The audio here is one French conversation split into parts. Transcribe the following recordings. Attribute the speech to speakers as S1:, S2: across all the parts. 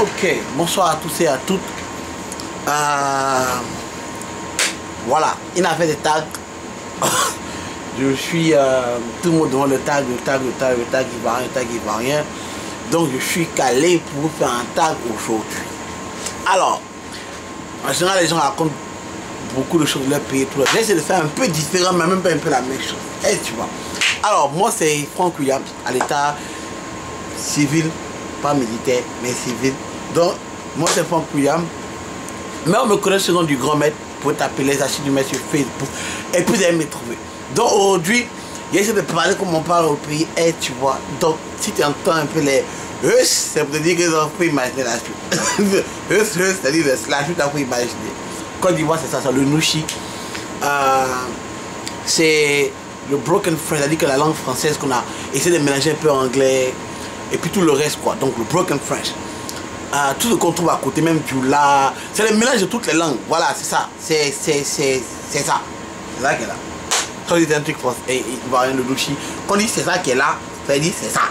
S1: Ok, bonsoir à tous et à toutes. Voilà, il a fait des tags. Je suis tout le monde devant le tag, il va rien. Donc je suis calé pour faire un tag aujourd'hui. Alors, en général, les gens racontent beaucoup de choses de leur pays. J'essaie de faire un peu différent, mais même pas un peu la même chose. Et tu vois. Alors, moi, c'est Franck Williams, à l'état civil, pas militaire, mais civil. Donc, moi, c'est Franck Williams. Mais on me connaît sous le nom du grand maître pour taper les archives du maître sur Facebook. Et puis, vous allez me trouver. Donc, aujourd'hui, j'essaie de parler comme on parle au pays. Et tu vois. Donc, si tu entends un peu les c'est pour te dire qu'ils ont pu imaginer la suite. C'est-à-dire la suite, on peut imaginer. Côte d'Ivoire, c'est ça, c'est le Nouchi. C'est le broken French, c'est-à-dire que la langue française qu'on a essayé de mélanger un peu anglais et puis tout le reste, quoi. Donc, le broken French. Tout ce qu'on trouve à côté, même du là, c'est le mélange de toutes les langues. Voilà, c'est ça. C'est ça. C'est ça qui est là. Quand on dit un truc français, il va rien de Nouchi. Quand on dit c'est ça qui est là, ça veut dire c'est ça.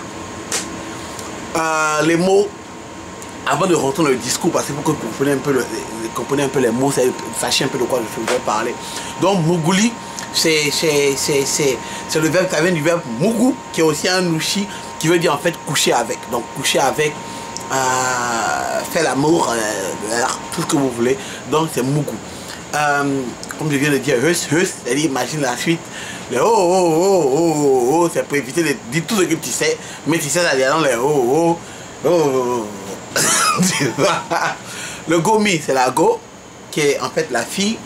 S1: Les mots, avant de rentrer dans le discours, parce que pour que vous compreniez un peu les mots, sachez un peu de quoi je vais parler. Donc Mougouli, c'est le verbe qui vient du verbe Mougou, qui est aussi un Nouchi, qui veut dire en fait coucher avec. Donc coucher avec, faire l'amour, tout ce que vous voulez. Donc c'est Mougou. Comme je viens de dire, c'est-à-dire imagine la suite. Les c'est pour éviter de dire tout ce que tu sais, mais tu sais là-dedans les Le gomi, c'est la go, qui est en fait la fille.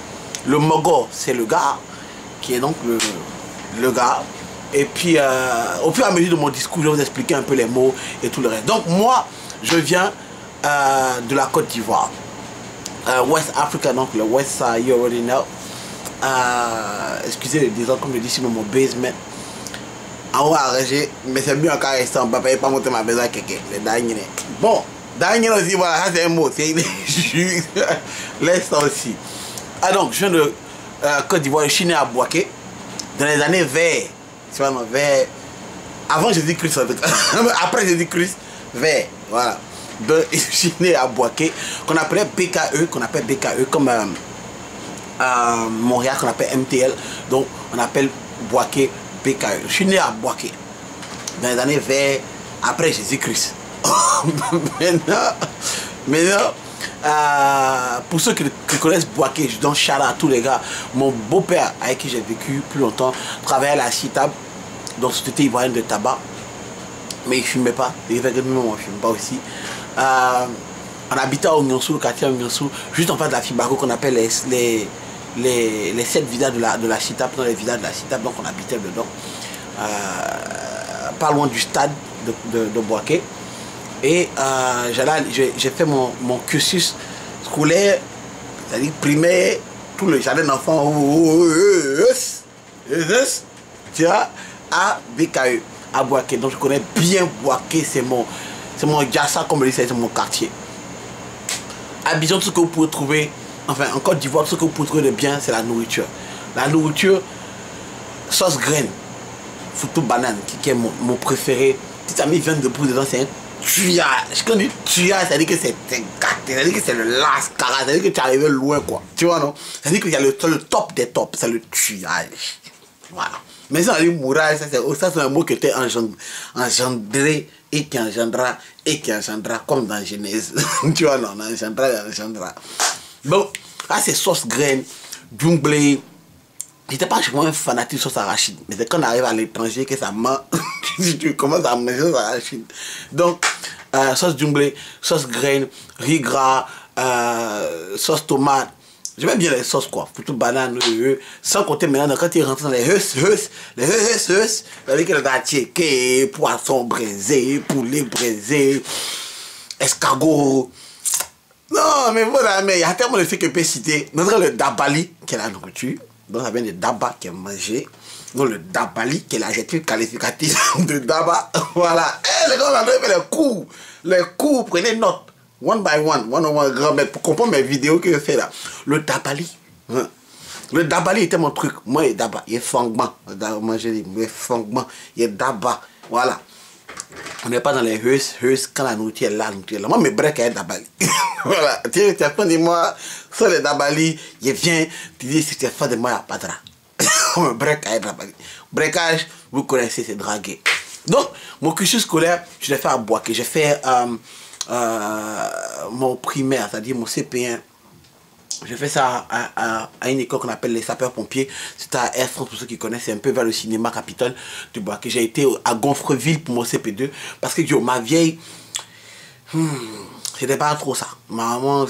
S1: Le mogo, c'est le gars, qui est donc le gars. Et puis, au fur et à mesure de mon discours, je vais vous expliquer un peu les mots et tout le reste. Donc, moi, je viens de la Côte d'Ivoire. West Africa, donc le West Side, you already know. Excusez les disons comme je dis sinon mon basement. En haut à Régé, mais c'est mieux encore resté en bas, pas monter ma maison à quelqu'un. Les derniers. Bon, dernier aussi, voilà, ça c'est un mot, c'est laisse ça aussi. Donc, je viens de Côte d'Ivoire, je suis né à Bouaké, dans les années vers, tu vois, vers, avant Jésus-Christ, après Jésus-Christ, vers, voilà. Donc, je suis né à Bouaké, qu'on appelait BKE, comme Montréal, qu'on appelle MTL, donc on appelle Bouaké BKE. Je suis né à Bouaké, dans les années vers, après Jésus-Christ. Maintenant, pour ceux qui connaissent Bouaké, je donne shout out à tous les gars. Mon beau-père, avec qui j'ai vécu plus longtemps, travaillait à la CITAB, donc société ivoirienne de tabac. Mais il ne fumait pas, effectivement, on ne fume pas aussi. On habitait au Nyonsou, le quartier au Nyonsou, juste en face de la Fibago qu'on appelle les 7 villages de la CITAB, dans les villages de la CITAB, donc on habitait dedans. Pas loin du stade de Bouaké. Et j'ai fait mon cursus scolaire, c'est-à-dire primaire, tout le jardin d'enfants, tu vois, à BKE, à Bouaké. Donc je connais bien Bouaké, c'est mon Jassa, comme je dis, c'est mon quartier. Abidjan, tout ce que vous pouvez trouver, enfin en Côte d'Ivoire, tout ce que vous pouvez trouver de bien, c'est la nourriture. La nourriture, sauce graine, surtout banane, qui est mon préféré. Petit ami vient de poudre dedans, c'est un tuyage. Quand on dit tuyage, ça veut dire que c'est gâté, ça veut dire que c'est le lascara, ça veut dire que tu es arrivé loin, quoi. Tu vois, non? Ça veut dire qu'il y a le top des tops, c'est le tuyage. Voilà. Mais ça, on dit mourage, ça c'est un mot qui était engendré et qui engendra comme dans Genèse. Tu vois, non, engendra. Bon, là c'est sauce graine, djunglé. J'étais pas vraiment un fanatique de sauce arachide, mais c'est quand on arrive à l'étranger que ça ment. Tu commences à manger sauce arachide. Donc, sauce djunglé, sauce graine, riz gras, sauce tomate. J'aime bien les sauces, quoi. Plutôt banane, sans compter maintenant, quand tu rentres dans les avec le gâtier, poisson braisé, poulet braisé, escargot. Non, mais voilà, mais il y a tellement de trucs que je peux citer. Notre le dabali, qui est la nourriture. Donc ça vient de daba, qui est mangé. Donc le dabali, qui est l'adjectif qualificatif de daba. Voilà. Les gars, on a fait les cours, prenez note. One by one, grand-mère, pour comprendre mes vidéos que je fais là. Le dabali. Le dabali était mon truc. Moi, il est daba. Il est fangman. Moi, je dis, il est fangman. Il est daba. Voilà. On n'est pas dans les heus, quand la nourriture est là, la nourriture est là. Moi, mes breaks est d'Abali. Voilà. Tu es fan de moi, sur les d'Abali, je viens, tu dis, si tu es fan de moi, il n'y a pas de drap. Mes breaks est d'Abali. Breakage, vous connaissez, c'est draguer. Donc, mon cursus scolaire, je l'ai fait à Boaké. J'ai fait mon primaire, c'est-à-dire mon CP1. J'ai fait ça à une école qu'on appelle les sapeurs-pompiers. C'était à Air France, pour ceux qui connaissent, c'est un peu vers le cinéma Capitole de Boaké. J'ai été à Gonfreville pour mon CP2. Parce que ma vieille, c'était pas trop ça. Ma maman,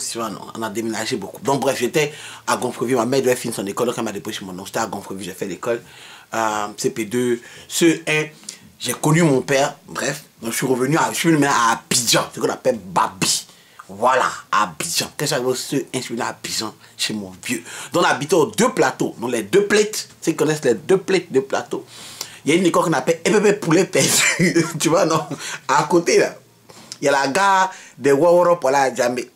S1: on a déménagé beaucoup. Donc bref, j'étais à Gonfreville. Ma mère devait finir son école, donc elle m'a déposé chez moi. Donc j'étais à Gonfreville, j'ai fait l'école. CP2, CE1, j'ai connu mon père. Bref, donc je suis revenu à Abidjan, ce qu'on appelle Babi. Voilà, à Abidjan. Quand j'arrive au CE1, je suis à Abidjan, chez mon vieux. Donc on habitait aux deux plateaux. Donc les deux plates, ceux qui connaissent les deux plates de plateau. Il y a une école qu'on appelle EPP Poulet Perdu. Tu vois, non? À côté, là, il y a la gare de Waworo pour la Djamé.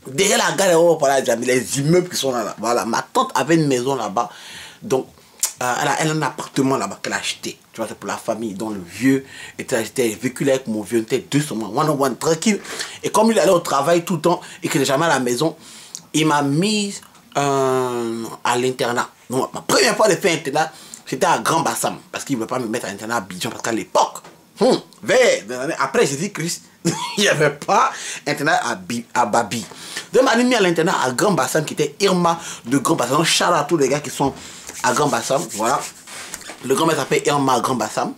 S1: Derrière la gare de Waworo pour la Djamé, les immeubles qui sont là. Voilà, ma tante avait une maison là-bas. Donc, elle a un appartement là-bas qu'elle a acheté. Tu vois, c'est pour la famille. Donc, le vieux était vécu là avec mon vieux. On était deux sur moi, one tranquille. Et comme il allait au travail tout le temps et qu'il n'est jamais à la maison, il m'a mise à l'internat. Donc, ma première fois de faire internat, c'était à Grand Bassam. Parce qu'il ne veut pas me mettre à l'internat à Abidjan. Parce qu'à l'époque, après Jésus-Christ, il n'y avait pas internat à Babi. Donc, il m'a mis à l'internat à Grand Bassam, qui était Irma de Grand Bassam. Donc, shout à tous les gars qui sont à Grand Bassam. Voilà. Le grand maître s'appelle Irma à Grand Bassam.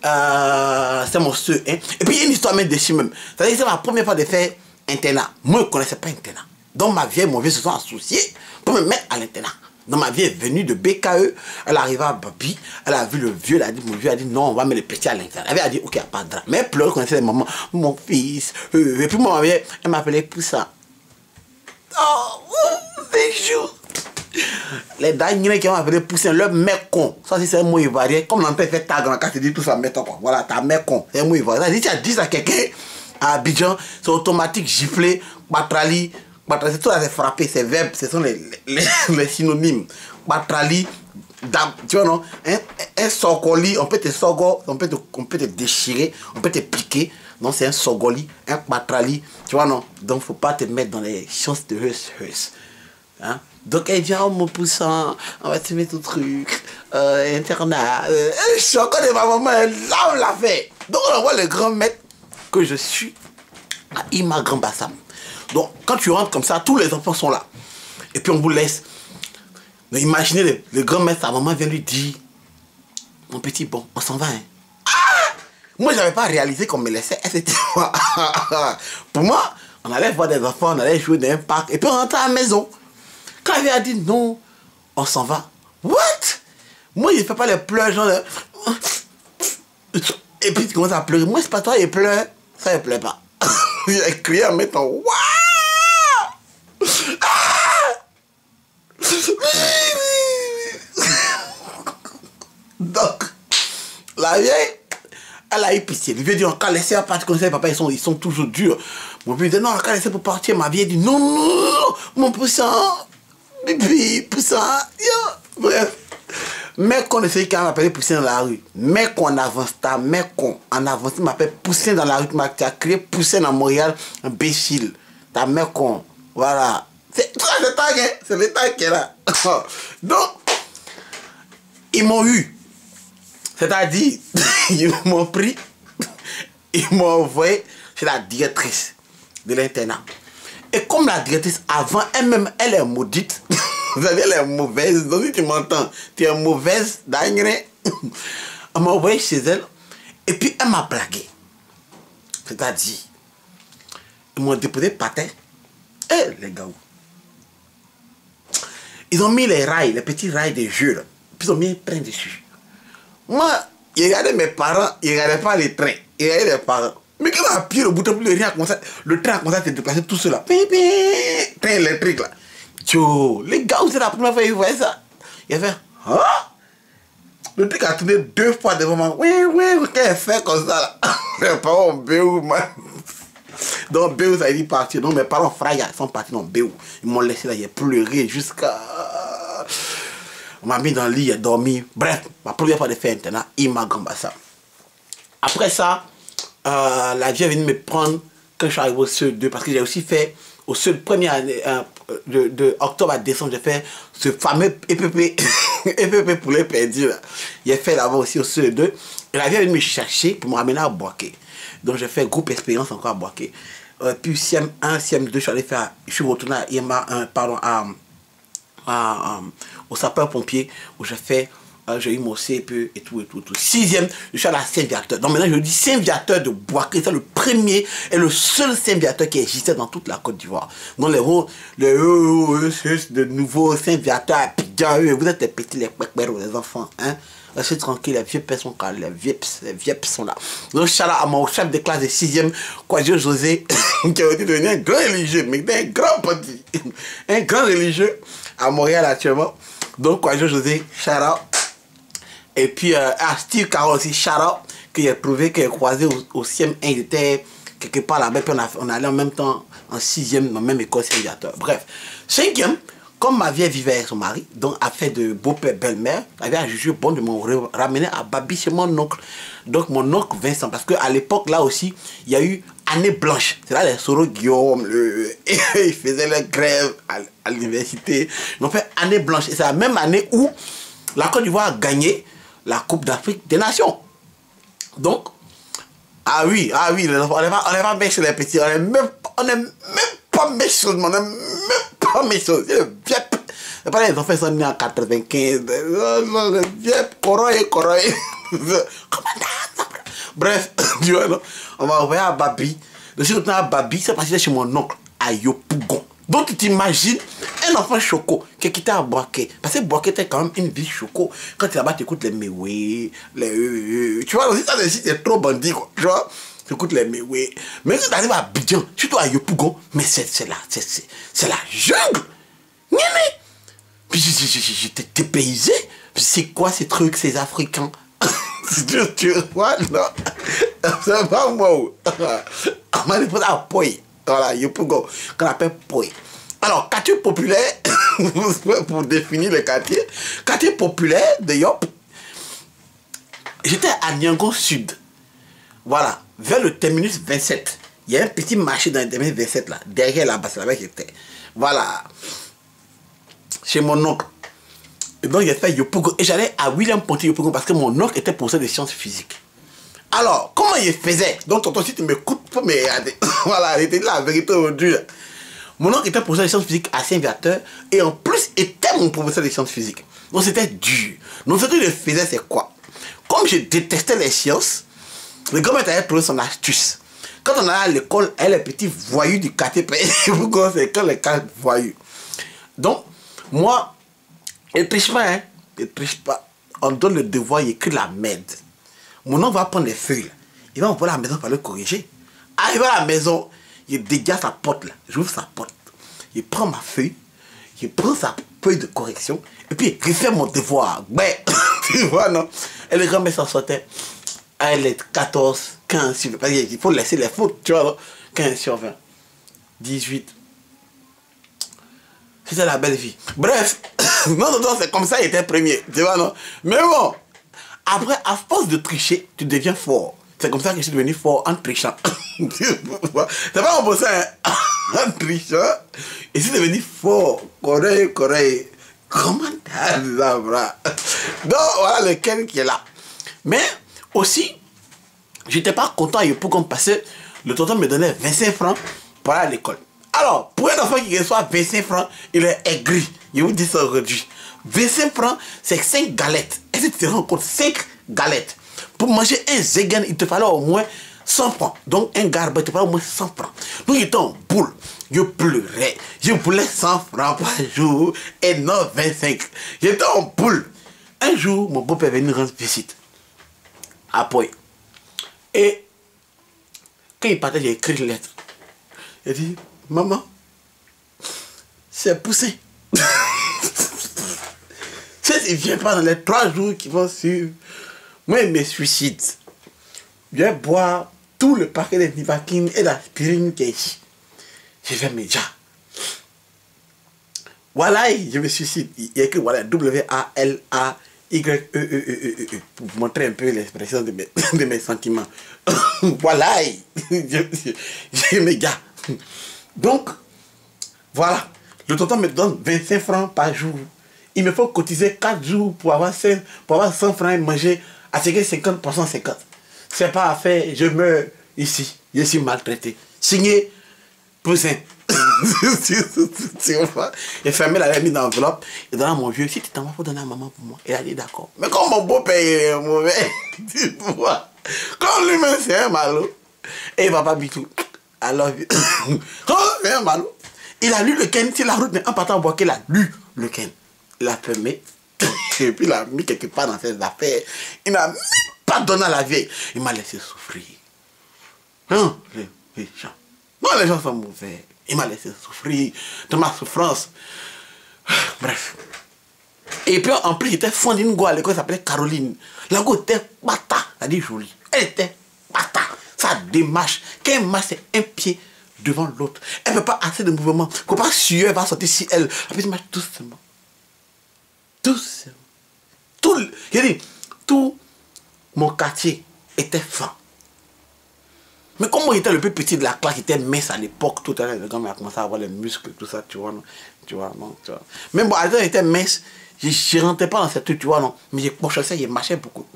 S1: C'est mon CE1. Et puis, il y a une histoire même dessus même. C'est-à-dire que c'est ma première fois de faire internat. Moi, je ne connaissais pas internat. Donc, ma vieille, mon vieux se sont associés pour me mettre à l'internat. Donc, ma vieille est venue de BKE. Elle arriva à Babi. Elle a vu le vieux. Elle a dit, mon vieux a dit, non, on va mettre le petit à l'internat. Elle a dit, ok, il n'y a pas de drap. Mais elle pleurait, connaissait les mamans. Mon fils. Et puis, moi, ma vieille, elle m'appelait Poussa. Oh, c'est chou. Les dingues qui ont appelé Poussin, leur mec con. Ça, c'est un mot ivoirien. Comme l'on peut faire tag dans la carte, tu dis tout ça, mets-toi quoi. Voilà, ta mec con. C'est un mot ivoirien. Si tu as dit ça à quelqu'un à Abidjan, c'est automatique, gifler, batrali. Batrali, c'est tout ça, c'est frapper, c'est verbe, ce sont les synonymes. Batrali, tu vois, non? Un sogoli, on peut te sogo, on peut te déchirer, on peut te piquer. Non, c'est un sogoli, un batrali, tu vois, non? Donc, faut pas te mettre dans les chances de heus. Hein? Donc elle dit, oh mon poussant, on va te mettre au truc, internat, je suis encore de ma maman, là on l'a fait. Donc on voit le grand maître que je suis à Ima Grand Bassam. Donc quand tu rentres comme ça, tous les enfants sont là. Et puis on vous laisse. Mais imaginez, le grand maître, sa maman vient lui dire, mon petit, bon, on s'en va. Hein. Ah! Moi je n'avais pas réalisé qu'on me laissait. Pour moi, on allait voir des enfants, on allait jouer dans un parc, et puis on rentrait à la maison. Quand elle a dit non, on s'en va. What? Moi, je ne fais pas les pleurs, genre. Et puis tu commences à pleurer. Moi, c'est pas toi, il pleure. Ça, il pleure pas. Il a crié en mettant. Waouh! Donc, la vieille, elle a eu pitié. Le vieux dit, on va laisser à partir comme ça, papa, ils sont toujours durs. Mon vieux dit, non, on va laisser pour partir. Ma vieille dit, non, mon poussant. Bibi, Poussin, bref. Mais qu'on essaye quand m'appeler Poussin dans la rue. Mais qu'on avance, mais qu'on en avance, il m'appelle Poussin dans la rue. Tu as créé Poussin dans Montréal, imbécile. Ta mère con. Voilà. C'est l'État qui est là. Donc, ils m'ont eu. C'est-à-dire, ils m'ont pris, ils m'ont envoyé chez la directrice de l'internat. Et comme la directrice, avant, elle-même, elle est maudite. Vous savez, elle est mauvaise. Donc, si tu m'entends, tu es mauvaise, d'angrer. Elle m'a envoyé chez elle. Et puis, elle m'a blagué. C'est-à-dire, ils m'ont déposé patin. Eh, les gars. Ils ont mis les rails, les petits rails des jeux. Là. Puis, ils ont mis un train dessus. Moi, ils regardaient mes parents, ils ne regardaient pas les trains. Ils regardaient les parents. Mais quand on a appuyé le bouton, le train a commencé à se déplacer tout seul là. Train électrique là. Tcho, les gars, c'est la première fois qu'ils voyaient ça. Il a fait, hein? Le truc a tourné 2 fois devant moi. Oui, qu'elle fait comme ça là. Mes parents ont béou, man. Donc béou, ça a dit partir. Donc mes parents frères, ils sont partis dans béou. Ils m'ont laissé là, j'ai pleuré jusqu'à... On m'a mis dans le lit, j'ai dormi. Bref, ma première fois de faire internat, il m'a gambé ça. Après ça, la vie est venue me prendre quand je suis arrivé au CE2, parce que j'ai aussi fait, au CE2, première année, de octobre à décembre, j'ai fait ce fameux EPP, EPP pour les perdus, là. J'ai fait là-bas aussi au CE2, et la vie est venue me chercher pour me ramener à Boaké. Donc j'ai fait groupe expérience encore à Boaké. Puis CM1, CM2, je suis retourné à IMA, pardon, au sapeur-pompier, où j'ai eu mon CPE et tout. Sixième, je suis à la Saint-Viateur. Donc maintenant, je dis Saint-Viateur de Boaké, c'est le premier et le seul Saint-Viateur qui existait dans toute la Côte d'Ivoire. Donc de nouveau Saint-Viateur à Pidjan, vous êtes les petits, les enfants, hein. Restez tranquille, les vieux pères sont calmes, les vieux sont là. Donc, je suis là à mon chef de classe de 6e, Kouadio José, qui a été devenu un grand religieux, mais un grand petit, un grand religieux à Montréal actuellement. Donc, Kouadio José, shout out. Et puis, Steve Carroll aussi, shout out, qui a prouvé qu'il a croisé au CM1, il était quelque part là-bas, puis on allait en même temps en 6e, dans la même école Saint-Viateur. Bref, 5e, comme ma vieille vivait avec son mari, donc a fait de beau-père, belle-mère, avait à juger bon de me ramener à Babi chez mon oncle. Donc mon oncle Vincent, parce qu'à l'époque là aussi, il y a eu année blanche. C'est là les Soro Guillaume, ils faisaient la grève à l'université. Ils ont fait année blanche. Et c'est la même année où la Côte d'Ivoire a gagné la Coupe d'Afrique des Nations. Donc, ah oui, on n'est pas méchants les petits, on n'est même pas méchants, on n'est même pas méchants. C'est pas les enfants qui sont nés en 95, le vieux coroye. Bref, tu vois, non? On va envoyer à Babi. Donc, si on est à Babi, c'est parce que chez mon oncle, à Yopougon. Donc, tu t'imagines un enfant choco qui est quitté à Boaké. Parce que Boaké était quand même une ville choco. Quand tu es là-bas, tu écoutes les méoués, les tu vois, aussi, ça, c'est trop bandit, quoi. Tu vois, tu écoutes les méoués. Mais quand tu arrives à Abidjan, surtout à Yopougon, mais c'est la jungle. Puis j'étais dépaysé. C'est quoi ces trucs, ces Africains? Tu vois, non? C'est pas moi. On m'a dit à Poy. Voilà, Yopougon, qu'on appelle Poy. Alors, quartier populaire, pour définir le quartier populaire de Yop, j'étais à Niangon Sud. Voilà, vers le terminus 27. Il y a un petit marché dans le terminus 27 là, derrière là-bas, c'est là-bas que j'étais. Voilà. Chez mon oncle. Et donc j'ai fait Yopougon. Et j'allais à William Ponty Yopougon parce que mon oncle était professeur de sciences physiques. Alors, comment il faisait? Donc, tonton, si tu m'écoutes, faut me regarder. Voilà, c'était la vérité aujourd'hui. Mon oncle était professeur de sciences physiques à Saint-Viateur et en plus était mon professeur de sciences physiques. Donc, c'était dur. Donc, ce que je faisais, c'est quoi? Comme je détestais les sciences, le gars avait trouvé son astuce. Quand on allait à l'école, elle les petits voyous du quartier, c'est quand les cas voyous. Donc, moi, il ne triche pas, hein. Il ne triche pas. On donne le devoir, il écrit la merde. Mon oncle va prendre les feuilles, là. Il va envoyer à la maison pour le corriger. Arrivé à la maison, il dégage sa porte, là. J'ouvre sa porte. Il prend ma feuille, il prend sa feuille de correction, et puis il refait mon devoir. Ben, tu vois, non? Et le grand-mère s'en sortait. Elle est 14, 15, parce qu'il faut laisser les fautes, tu vois, non? 15 sur 20, 18. C'était la belle vie. Bref, non, c'est comme ça, il était premier, tu vois, non? Mais bon. Après, à force de tricher, tu deviens fort. C'est comme ça que je suis devenu fort en trichant. C'est pas mon ça, hein? En trichant. Et je suis devenu fort. Correct. Comment t'as dit ça, bras? Donc, voilà lequel qui est là. Mais aussi, j'étais pas content pour qu'on passe. Le tonton me donnait 25 francs pour aller à l'école. Alors, pour un enfant qui reçoit 25 francs, il est aigri. Je vous dis ça aujourd'hui. 25 francs, c'est 5 galettes. Est-ce que tu te rends compte? 5 galettes. Pour manger un zégan, il te fallait au moins 100 francs. Donc, un garbe, il te fallait au moins 100 francs. Donc, j'étais en boule. Je pleurais. Je voulais 100 francs par jour et non 25. J'étais en boule. Un jour, mon beau-père est venu rendre visite. Après. Et quand il partait, j'ai écrit une lettre. Il dit, maman, c'est poussé. Il ne vient pas dans les 3 jours qui vont suivre. Moi, il me suicide. Je vais boire tout le paquet de Nivaquine et d'aspirine qui est ici. Je vais me dire. Voilà, je me suicide. Il y a écrit voilà, WALAI. pour vous montrer un peu l'expression de mes sentiments. Voilà, j'ai mes gars. Donc, voilà, le tonton me donne 25 francs par jour. Il me faut cotiser 4 jours pour avoir 100 francs et manger à ce que 50%, 50. C'est pas à faire, je meurs ici, je suis maltraité. Signé, Poussin. Et fermé la mis dans l'enveloppe et dans mon vieux, si tu t'en vas, faut donner à maman pour moi. Et elle a dit d'accord. Mais comme mon beau-père est mauvais, tu vois, comme lui-même c'est un malo, et papa Bitou, alors, comme c'est un malo, il a lu le Ken, si la route n'est en partant boire, il a lu le Ken. Il a fermé, et puis il a mis quelque part dans ses affaires. Il n'a même pas donné à la vieille. Il m'a laissé souffrir. Non, les gens. Non, les gens sont mauvais. Il m'a laissé souffrir de ma souffrance. Bref. Et puis en plus, j'étais fond d'une go à l'école, elle s'appelait Caroline. La go était bata, elle dit jolie. Elle était bata. Ça démarche. Quand elle marche, c'est un pied devant l'autre. Elle ne peut pas assez de mouvement. Faut pas suer, elle va sortir si elle. La petite marche doucement. Doucement. J'ai dit, tout mon quartier était franc. Mais comme moi j'étais le plus petit de la classe, j'étais mince à l'époque, tout à l'heure, quand on a commencé à avoir les muscles, tout ça, tu vois, non. Tu vois, non, tu vois. Même bon, à l'époque j'étais mince, je ne rentrais pas dans cette truc, tu vois, non. Mais je marchais beaucoup,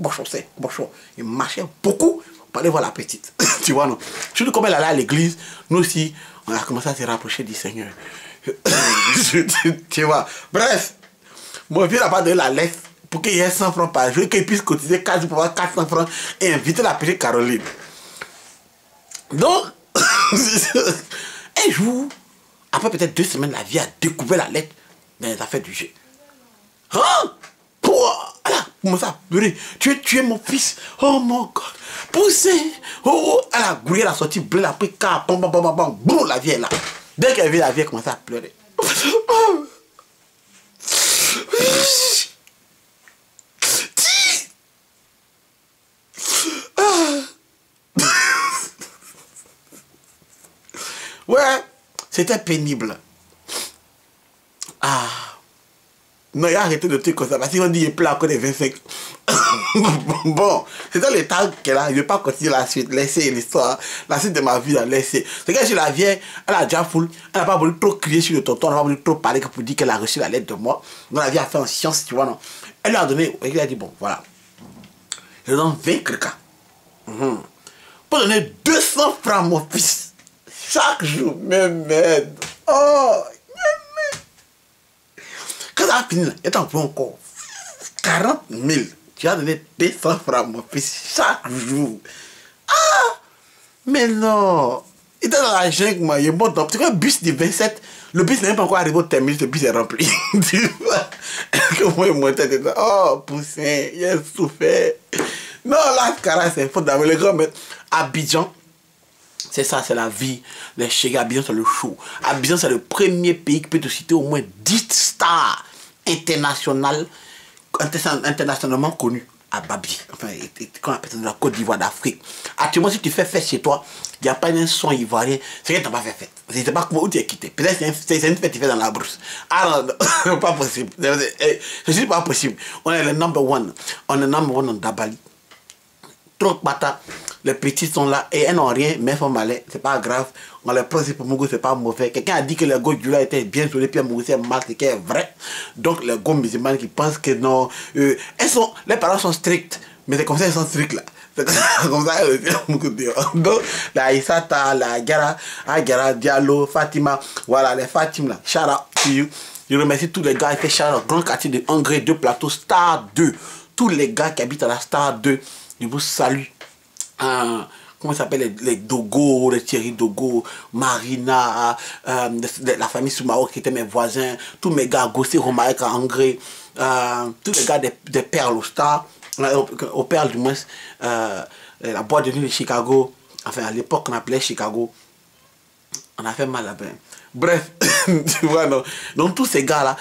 S1: il marchait beaucoup pour aller voir la petite, tu vois, non. Surtout comme elle allait à l'église, nous aussi, on a commencé à se rapprocher du Seigneur. Tu vois, bref, mon vieux n'a pas donné la lettre pour qu'il y ait 100 francs par jour, qu'il puisse cotiser 4 jours pour avoir 400 francs et inviter la petite Caroline. Donc, un jour, après peut-être 2 semaines, la vie a découvert la lettre dans les affaires du jeu. Hein? Quoi? Elle a commencé à pleurer. Tu es tué mon fils. Oh mon God. Poussez. Oh, elle a grouillé, elle a sorti bleu, elle a pris car, bam, bam, bam, bam, boum, la vie est là. Dès qu'elle vit la vie, elle commence à pleurer. Ouais, c'était pénible. Ah. Non, il a arrêté de trucs comme ça. Parce qu'on dit qu'il pleut encore des 25. Bon, c'est dans l'état qu'elle a. Je ne vais pas continuer la suite. Laissez l'histoire. La suite de ma vie, laissez. C'est que je la vieille, elle a déjà full. Elle n'a pas voulu trop crier sur le tonton. Elle n'a pas voulu trop parler pour dire qu'elle a reçu la lettre de moi. Donc la vie a fait en science, tu vois, non. Elle lui a donné. Elle lui a dit, bon, voilà. Je lui donne 20 cricas. Pour donner 200 francs à mon fils. Chaque jour, même m'aide. Oh, quand ça a fini, il t'en faut encore 40 000. Tu as donné 200 francs à mon fils chaque jour. Ah, mais non. Il était dans la jungle, moi. Il est bon. Tu vois, le bus du 27, le bus n'est même pas encore arrivé au terminus, le bus est rempli. Tu vois, comment il montait dedans. Oh, Poussin, il a souffert. Non, là, Cara, c'est faute d'avoir le grand maître. Abidjan. C'est ça, c'est la vie. Les Chégas, Abidjan, c'est le show. Abidjan, c'est le premier pays qui peut te citer au moins 10 stars internationales, internationalement connues à Babi. Enfin, qu'on appelle ça de la Côte d'Ivoire d'Afrique. Actuellement, si tu fais fête chez toi, il n'y a pas un son ivoirien, c'est que tu n'as pas fait fête. Je ne sais pas où tu es quitté. Peut-être que c'est une fête que tu fais dans la brousse. Ah non, pas possible. C'est pas possible. On est le number one. On est number one en Dabali. Trop bata, les petits sont là et elles n'ont rien, mais elles font malin, c'est pas grave. On les prend pour Mougou, c'est pas mauvais. Quelqu'un a dit que les go du là étaient bien sur les pieds, Mougou c'est mal, c'est qui est vrai. Donc les go musulmans qui pensent que non, les parents sont stricts, mais c'est comme ça ils sont stricts là. C'est comme ça Mougou dit. Donc la Issata, la Gara, Diallo, Fatima, voilà les Fatima là. Shout out to you. Je remercie tous les gars, il fait shout out grand quartier de Hongrie, 2 plateaux, Star 2. Tous les gars qui habitent à la Star 2. Je vous salue. Comment s'appelle les Dogo, les Thierry Dogo, Marina, la famille Soumaro qui étaient mes voisins, tous mes gars, Gossé, Romaïk, Angré, tous les gars des Perles au Star, au Perles du moins, la boîte de nuit de Chicago, enfin à l'époque on appelait Chicago, on a fait mal là-bas. Bref, tu vois, non. Donc tous ces gars-là,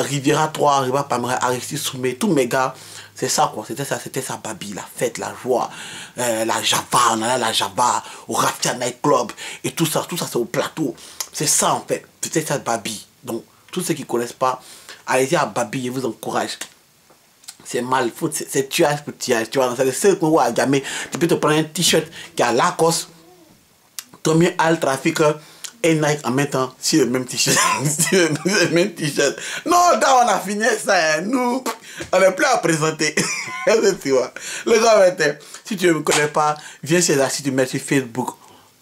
S1: Riviera 3, Riviera Palmera, Aristide Soumé, tous mes gars, c'est ça quoi, c'était ça Babi, la fête, la joie, la Java, on allait à la Java, au Rafia Night Club, et tout ça c'est au plateau. C'est ça en fait, c'était ça Babi. Donc tous ceux qui ne connaissent pas, allez-y à Babi, je vous encourage. C'est mal, c'est tuage pour tuage. Tu vois, c'est le seul qu'on voit à Gamay. Tu peux te prendre un t-shirt qui a Lacoste, Tommy Hilfiger et Nike en même temps sur le même t-shirt. Le même t-shirt. Non, là, on a fini ça. Hein. Nous, on n'est plus à présenter. Tu vois. Le gars, si tu ne me connais pas, viens chez la, si tu mets sur Facebook.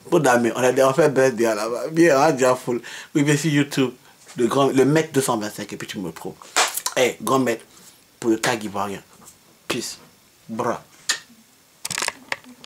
S1: Pour damer, on fait birthday là-bas. Viens, on a full. Oui, viens sur YouTube. Le mec 225 et puis tu me trouves. Hey, grand maître pour le cas ivoirien. Peace. Bra.